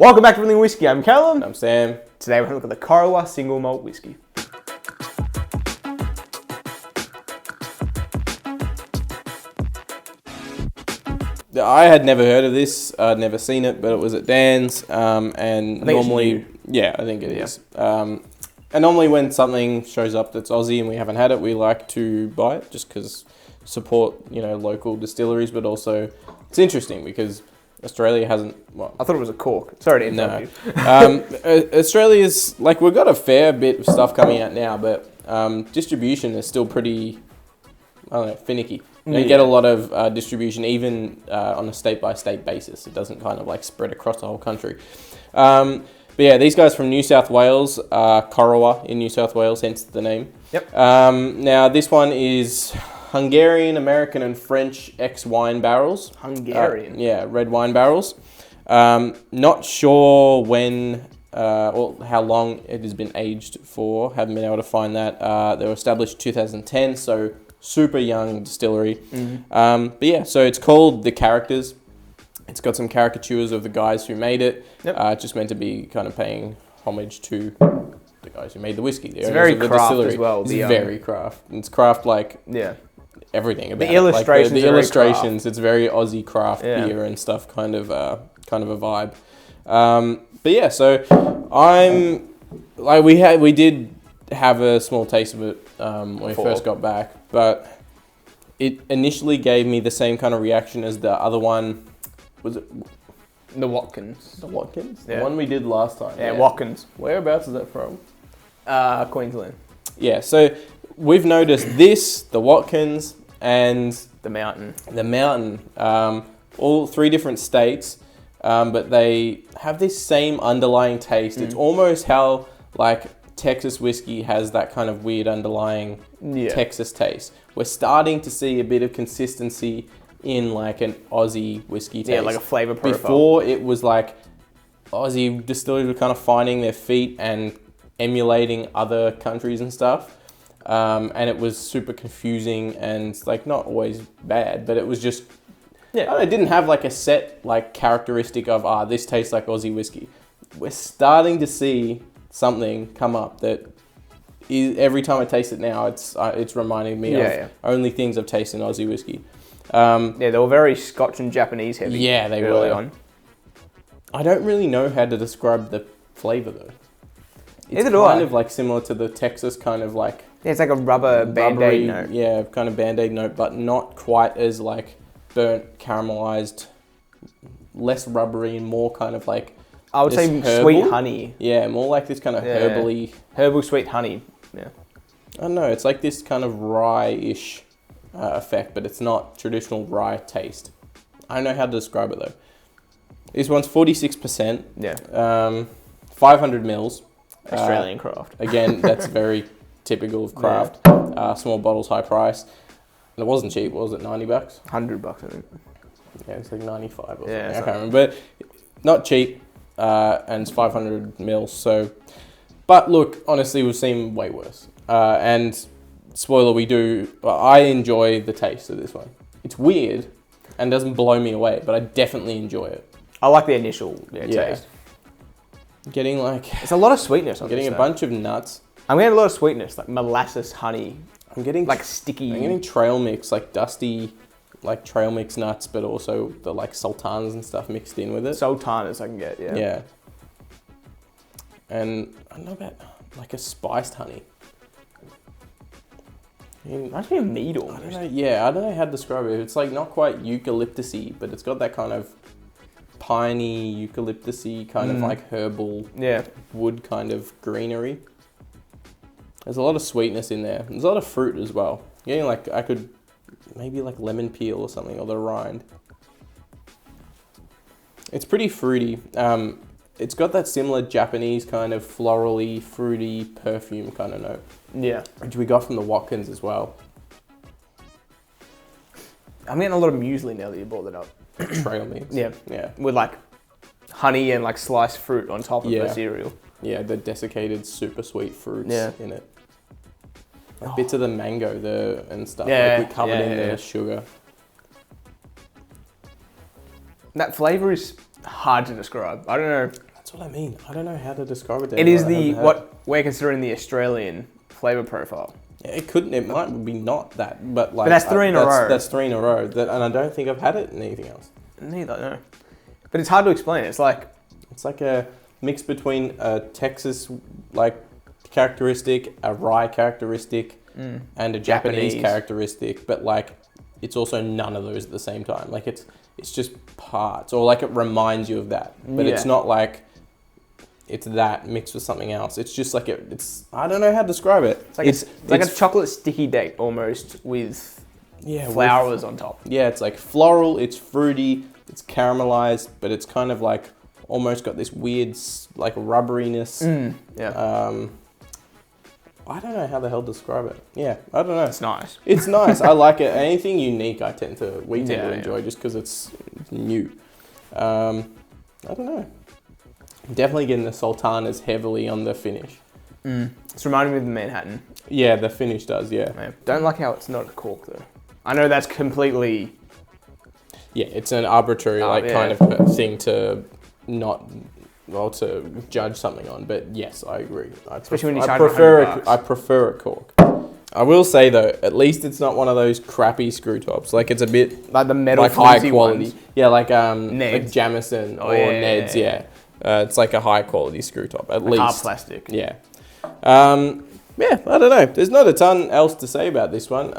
Welcome back to Everything Whiskey. I'm Callum. I'm Sam. Today we're going to look at the Corowa single malt whiskey. I had never heard of this. I'd never seen it, but it was at Dan's. And normally, yeah, I think it is. And normally when something shows up that's Aussie and we haven't had it, we like to buy it just because support, local distilleries, but also it's interesting because Australia hasn't. Well, I thought it was a cork. Sorry to interrupt you. Australia's we've got a fair bit of stuff coming out now, but distribution is still pretty, finicky. You get a lot of distribution even on a state-by-state basis. It doesn't kind of spread across the whole country. But yeah, these guys from New South Wales, Corowa in New South Wales, hence the name. Yep. Now this one is Hungarian, American, and French ex-wine barrels. Hungarian? Yeah, red wine barrels. Not sure when or how long it has been aged for. Haven't been able to find that. They were established 2010, so super young distillery. Mm-hmm. But yeah, so it's called The Characters. It's got some caricatures of the guys who made it. Yep. Just meant to be kind of paying homage to the guys who made the whiskey. It's very craft as well. It's very craft. It's craft everything about the illustrations. The illustrations. It's very Aussie craft beer and stuff. Kind of a vibe. But yeah, so we did have a small taste of it when we first got back, but it initially gave me the same kind of reaction as the other one. Was it The Watkins? the Watkins? Yeah. The one we did last time. Yeah, Watkins. Whereabouts is that from? Queensland. Yeah, so we've noticed this, the Watkins, and The Mountain. the Mountain, all three different states, but they have this same underlying taste. It's almost how Texas whiskey has that kind of weird underlying Texas taste. We're starting to see a bit of consistency in an Aussie whiskey taste. Yeah, like a flavour profile. Before it was Aussie distilleries were kind of finding their feet and emulating other countries and stuff. And it was super confusing and not always bad, but it was just, it didn't have a set characteristic of, this tastes like Aussie whiskey. We're starting to see something come up that is, every time I taste it now, it's reminding me of only things I've tasted in Aussie whiskey. They were very Scotch and Japanese heavy. Yeah, they early were. on. I don't really know how to describe the flavour though. It's Neither do I. kind of similar to the Texas kind of Yeah, it's like a rubber Band-Aid note. Yeah, kind of Band-Aid note, but not quite as burnt, caramelized, less rubbery, and more kind of I would say herbal? sweet honey. Yeah, more this kind of herbally. Herbal sweet honey. Yeah. I don't know, it's this kind of rye-ish effect, but it's not traditional rye taste. I don't know how to describe it though. This one's 46%. Yeah. 500 mils. Australian craft. Again, that's very typical of craft. Small bottles, high price. And it wasn't cheap, was it? $90? $100, I think. Yeah, it's 95 or something. Yeah, I can't remember. But not cheap. And it's 500 mils. So, but look, honestly, we've seen way worse. And spoiler, I enjoy the taste of this one. It's weird and doesn't blow me away, but I definitely enjoy it. I like the initial taste. Getting it's a lot of sweetness on getting this, a bunch of nuts. I'm getting a lot of sweetness, molasses, honey. I'm getting sticky. I'm getting trail mix, dusty, trail mix nuts, but also the sultanas and stuff mixed in with it. Sultanas I can get, yeah. Yeah. And I don't know about a spiced honey. Reminds me of mead almost. I don't know how to describe it. It's not quite eucalyptus-y, but it's got that kind of piney, eucalyptus-y kind of herbal wood kind of greenery. There's a lot of sweetness in there. There's a lot of fruit as well. Getting I could maybe lemon peel or something, or the rind. It's pretty fruity. It's got that similar Japanese kind of florally, fruity perfume kind of note. Yeah. Which we got from the Watkins as well. I'm getting a lot of muesli now that you brought that up. Trail mix. Yeah. Yeah. With honey and sliced fruit on top of the cereal. Yeah, the desiccated super sweet fruits in it. Oh. Bits of the mango and stuff. Yeah, we covered in the sugar. That flavour is hard to describe. I don't know. That's what I mean. I don't know how to describe it. It is what we're considering the Australian flavor profile. Yeah, it might be not that, but like. But that's three in a row. That's 3 in a row, and I don't think I've had it in anything else. Neither, no. But it's hard to explain. It's like a mix between a Texas like characteristic, a rye characteristic, and a Japanese characteristic, but like it's also none of those at the same time. Like it's just parts, or like it reminds you of that, but it's not like it's that mixed with something else. It's just like it's I don't know how to describe it. It's like a chocolate sticky date almost with flowers on top. Yeah, it's like floral, it's fruity, it's caramelized, but it's kind of like almost got this weird like rubberiness. I don't know how the hell to describe it. Yeah, I don't know. It's nice. It's nice. I like it. Anything unique, we tend to enjoy just because it's new. I don't know. Definitely getting the sultanas heavily on the finish. It's reminding me of the Manhattan. Yeah, the finish does. Yeah. Don't like how it's not a cork though. I know that's completely. Yeah, it's an arbitrary kind of thing to to judge something on, but yes, I agree. Especially when you I prefer a cork. I will say though, at least it's not one of those crappy screw tops. Like it's a bit like the metal like high quality. Ones. Yeah, like Neds. like Jamison or Neds. Yeah. It's like a high quality screw top at least. Hard plastic. Yeah. I don't know. There's not a ton else to say about this one.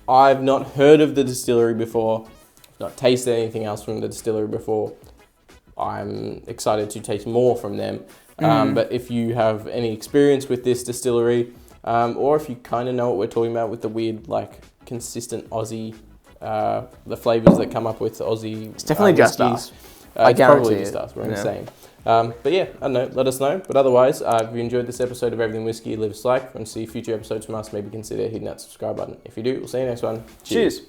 I've not heard of the distillery before. Not tasted anything else from the distillery before. I'm excited to taste more from them. But if you have any experience with this distillery, or if you kind of know what we're talking about with the weird, like, consistent Aussie, the flavors that come up with Aussie it's definitely just us. It's probably just us. We're insane. But yeah, I don't know. Let us know. But otherwise, if you enjoyed this episode of Everything Whiskey, leave us a like and see future episodes from us. Maybe consider hitting that subscribe button. If you do, we'll see you next one. Cheers.